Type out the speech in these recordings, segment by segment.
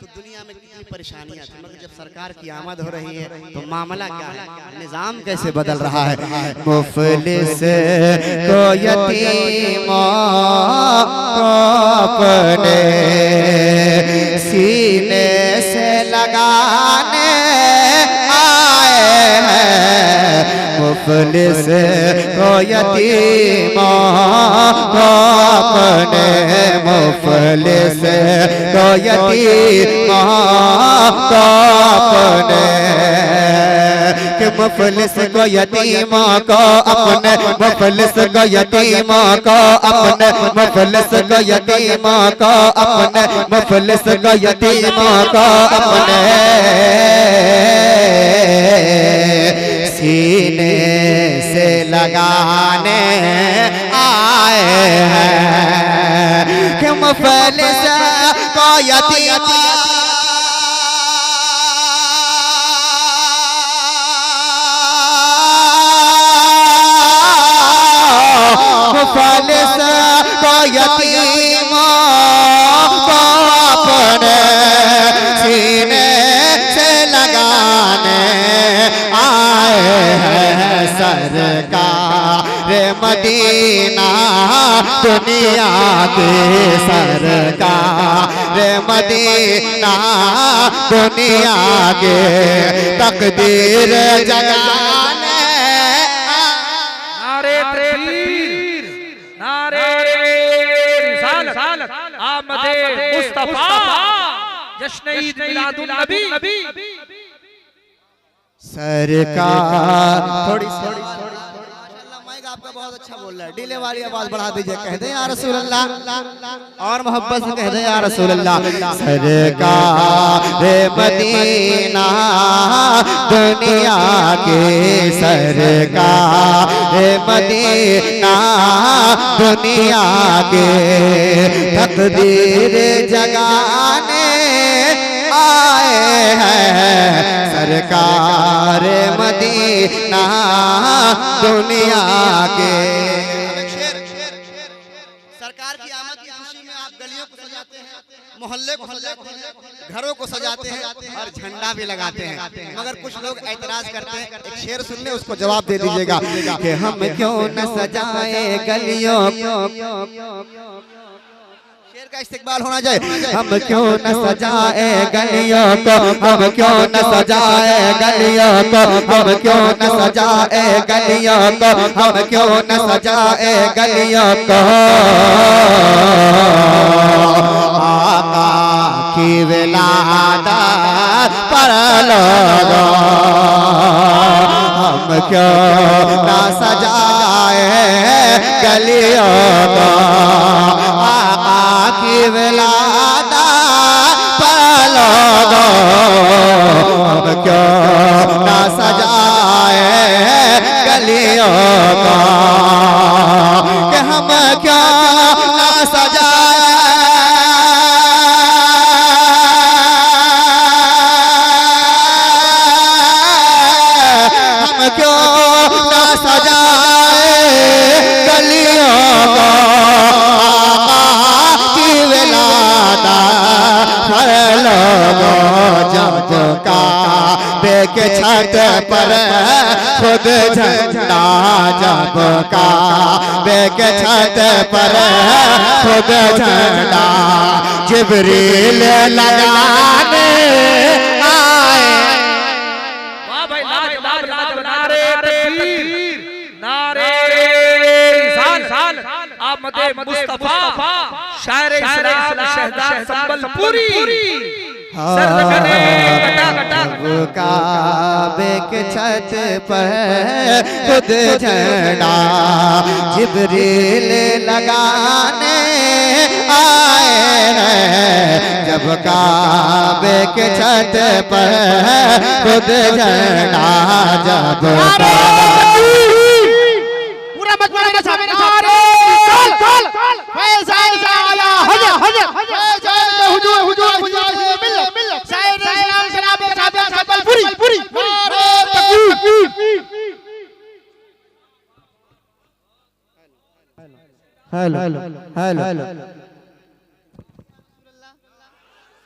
तो दुनिया में कितनी परेशानियां थी, मगर जब सरकार की आमद हो रही है तो मामला क्या है, निजाम कैसे बदल रहा है। मुफलिस को यतीमों को अपने सीने से लगाने आए हैं, मुफलिस को यतीमों को अपने, मुफलिस को यतीमों को अपने, कि मुफलिस को यतीमों को अपने, मुफलिस को यतीमों को अपने, मुफलिस को यतीमों को अपने, मुफलिस को यतीमों को अपने सीने से लगाने आए हैं, कि मुफलिस को यतीमों मुफलिस को यतीमों को अपने सीने से लगाने आए हैं, सरकार मदीना दुनिया की सरकार मदीना दुनिया के तकदीर जगाने, आमदे मुस्तफा जश्न ईद मिलादुन नबी। सरकार थोड़ी माइक आपका बहुत अच्छा बोल रहा है, डिले वाली आवाज बढ़ा दीजिए, कह दे या रसूल अल्लाह और मोहब्बत से कह दे या रसूल अल्लाह। सरकार मदीना दुनिया के, सरकार मदीना दुनिया के तकदीर जगाने आए हैं, सरकार मदीना दुनिया के। सरकार की आमद की खुशी में आप गलियों को सजाते हैं, मोहल्ले को सजाते हैं, घरों को सजाते हैं और झंडा भी लगाते हैं, मगर कुछ लोग ऐतराज करते हैं। एक शेर सुन ले, उसको जवाब दे दीजिएगा कि हम क्यों न सजाए गलियों को, शेर का इस्तेमाल होना चाहिए। हम क्यों न सजाए गलियों को, हम क्यों न सजाए गलियों को, हम क्यों न सजाए गलियों को, हम क्यों न सजाए गलियों को, आका की विलादत पर लोगों हम क्यों न सजाए गलियों को, की विलादत पर लोगों हम क्यों न सजाए गलियों को, कि हम क्यों न सजाए हम क्यों न सजाए गलियों को, जब काबे के छत पर खुद झंडा, जब काबे के छत पर खुद झंडा जिब्रील लगाने आए। वाह भाई, लाजवाब लाजवाब, नारे तकबीर, नारे रिसाल, आमदे मुस्तफा शायर इस्लाम शहजाद संबलपुरी। काबे के छत पर खुद झंडा जिब्रील लगाने आए हैं, जब काबे के छत पर खुद झंडा, जब पूरा मकबरा हेलो हेलो हेलो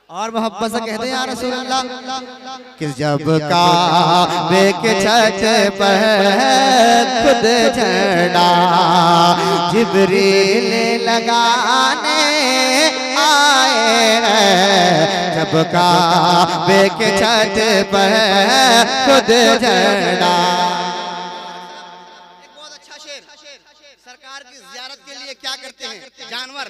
और मोहब्बत से कहते हैं या रसूल अल्लाह कि जब काबे के छत पर खुद झंडा जिब्रील लगाने आए हैं, जब काबे के छत पर खुद झंडा। सरकार की ज़ियारत के लिए क्या करते हैं जानवर,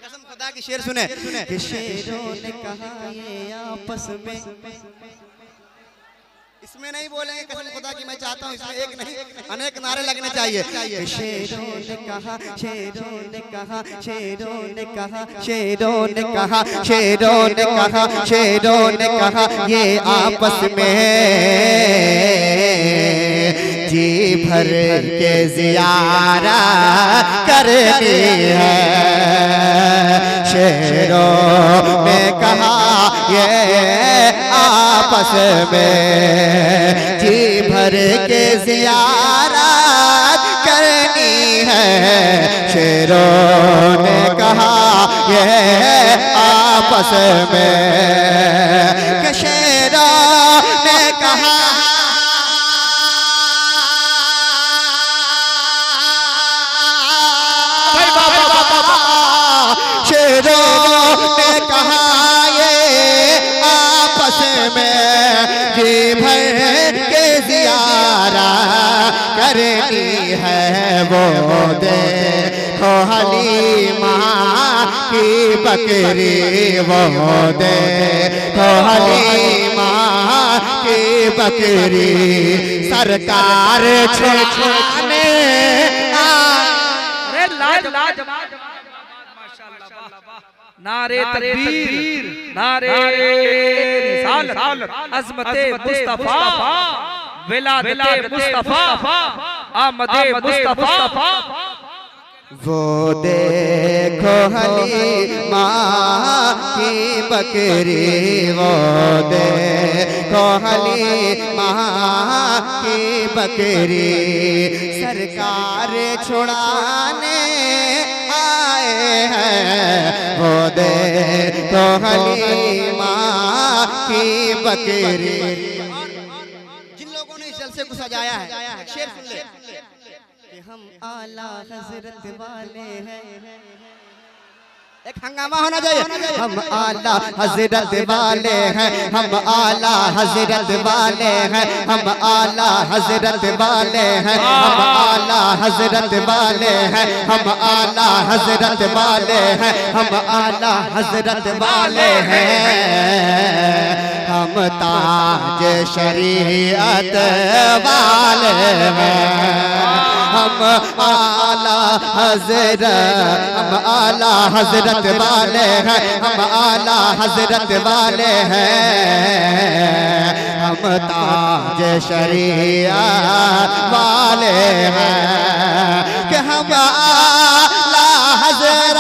कसम खुदा की शेर सुने कि शेरों ने कहा ये आपस में, इसमें नहीं बोलेंगे कसम खुदा की, मैं चाहता हूँ इसमें एक नहीं अनेक नारे लगने चाहिए। शेरों ने कहा, शेरों ने कहा, शेरों ने कहा, शेरों ने कहा, शेरों ने कहा, शेरों ने कहा ये आपस में जी भर के ज़ियारा करनी है। शेरों ने कहा ये आपस में जी भर के ज़ियारा करनी है। शेरों ने कहा ये आपस में, कि शेरों ने कहा जी भर के ज़ियारा करनी है। वो देखो हलीमा की बकरी, वो देखो हलीमा की बकरी सरकार छुड़ाने नारे तकबीर, नारे रिसालत, अज़मते मुस्तफा, विलादते मुस्तफा, आमदे मुस्तफा। वो देखो हलीमा की बकरी, वो देखो हलीमा की बकरी सरकार छुड़ाने आए हैं। वो देखो हलीमा की बकरी। जिन लोगों ने इस जलसे को सजाया है शेर सुन ले कि हम आला हजरत वाले हैं। एक हंगामा होना चाहिए। हम आला हजरत वाले हैं, हम आला हजरत वाले हैं, हम आला हजरत वाले हैं, हम आला हजरत वाले हैं, हम आला हजरत वाले हैं, हम आला हजरत वाले हैं। हम ताज शरीयत वाले हैं, हम आला हजरत, हम आला हजरत वाले हैं, हम आला हजरत वाले हैं। हम ताज शरीयत वाले हैं कि हम आला हजरत,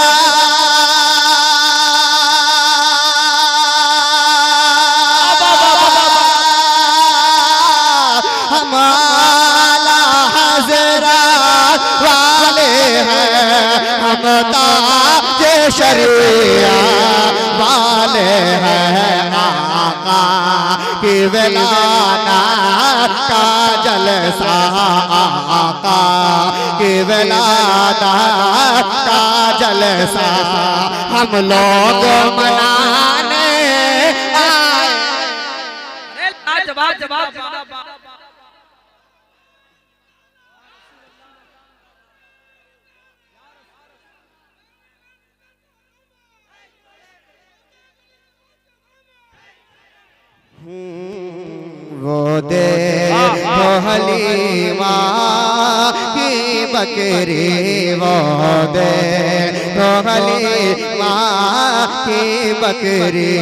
हम आला हजरत वाले हैं, हम ताज शरीयत वाले हैं। आका की विलादत का जलसा, आका की विलादत का जलसा हम लोग मनाने आए। जवाब जवाब वो देखो हलीमा की बकरी, वो देखो हलीमा की बकरी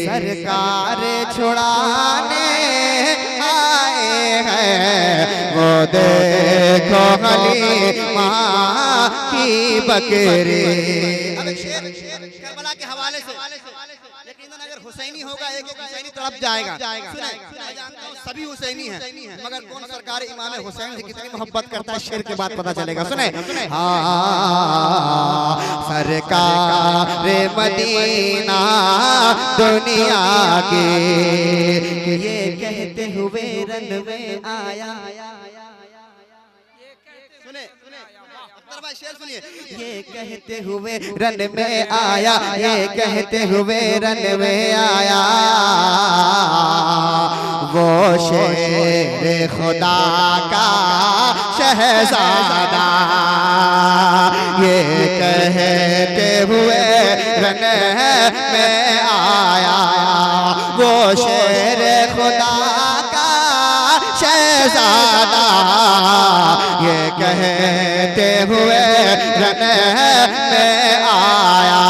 सरकार छुड़ाने आए हैं। वो देखो हलीमा की बकरी। अब शेर करबला के हवाले से, लेकिन अगर हुसैनी होगा एक एक हुसैनी तरफ जाएगा। सुने, मैं जानता हूँ सभी हुसैनी हैं, मगर कौन सरकार इमाम हुसैन से कितनी मोहब्बत करता है शेर के बाद पता चलेगा। सुने, हाँ सरकार मदीना दुनिया के ये कहते हुए रन में आया। सुने अख्तर भाई शेर सुनिए। ये कहते हुए रन में आया, ये कहते हुए रन में आया, वो शेर खुदा का शहजादा। ये कहते हुए रन में आया, वो शेर खुदा का शहजादा। ये कहते हुए रन में आया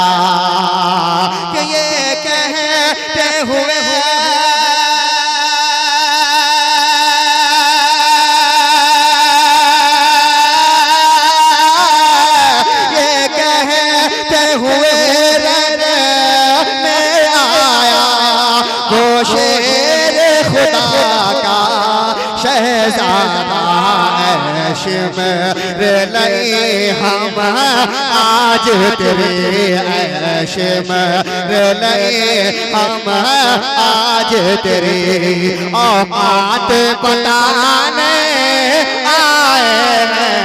कि ये कहते हुए में लई हम आज तेरे ऐश में लई हम आज तेरे औकात बताने आए हैं।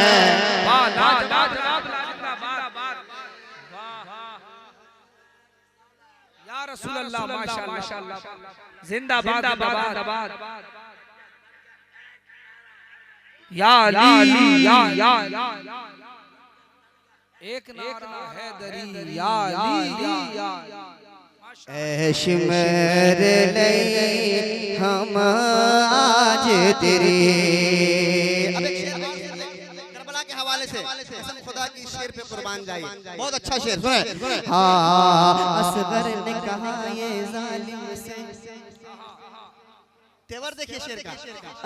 या रसूल अल्लाह माशाअल्लाह जिंदाबाद जिंदाबाद या अली या एक नारा हैदरी या अली ऐश मेरे लिए हम आज तेरी। अब एक शेर करबला के हवाले से कसम खुदा की शेर पे कुर्बान जाइए, बहुत अच्छा शेर सुने। हाँ असगर ने कहा ये जालिम से, तेवर देखिए शेर का।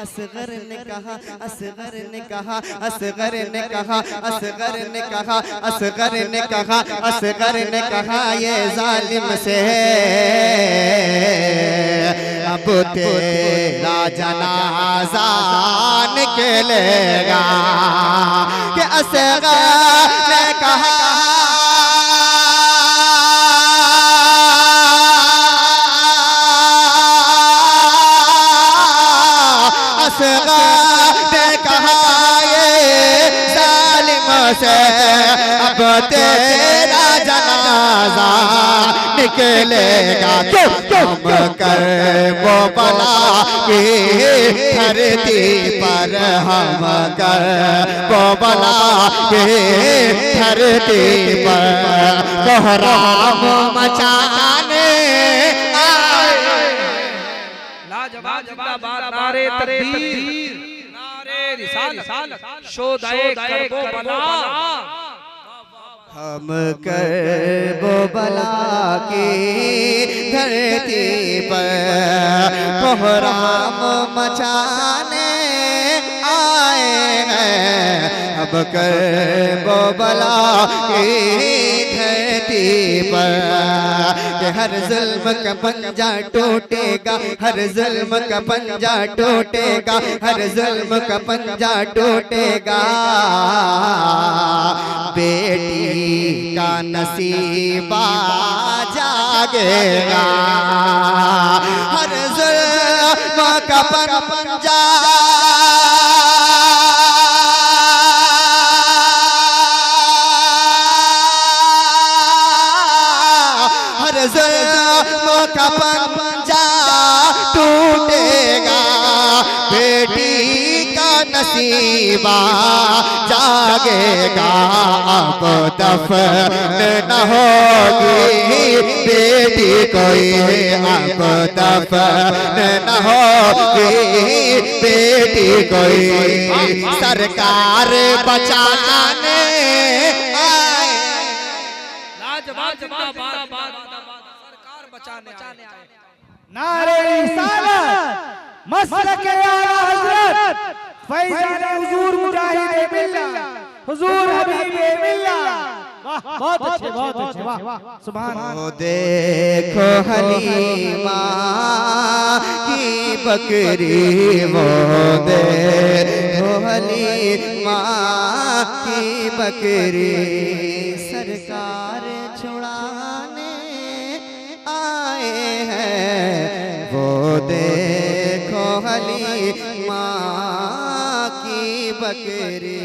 असगर ने कहा, असगर ने कहा, असगर ने कहा, असगर ने कहा, असगर ने कहा, असगर ने कहा ये जालिम से अब तेरा जनाजा निकलेगा। कि असगर ने कहा से अब तेरा जनाजा निकलेगा। तुम कर वो बला की धरती पर, हम कर वो बला की धरती पर कोहराम मचाने आए। लाजवाब जिंदाबाद नारे तकबीर नारे रिसालत शोदाए करबो बला। हम करबो बला की धरती पर कोहराम मचाने आए हैं। अब करबो बला की धरती पर कि हर जुल्म का पंजा टूटेगा, हर जुल्म का पंजा टूटेगा, हर जुल्म का पंजा टूटेगा। बेटी का नसीबा जागेगा, हर जुल्म का पंजा का पंजा टूटेगा। बेटी का नसीबा जागेगा, अब दफन न होगी बेटी कोई, अब दफन न होगी बेटी कोई। सरकार बचाने आए। लाजवाब जिंदाबाद सरकार बचाने आए। नारे रिसालत मसलक आला हजरत फैज़ान हुजूर मुजाहिद मिल्लत हुजूर हबीब मिल्लत बहुत अच्छे वाह सुभान अल्लाह। वो देखो हलीमा की बकरी, वो देखो हलीमा की बकरी, सरकार छुड़ाने आए हैं। वो देखो हलीमा की बकरी।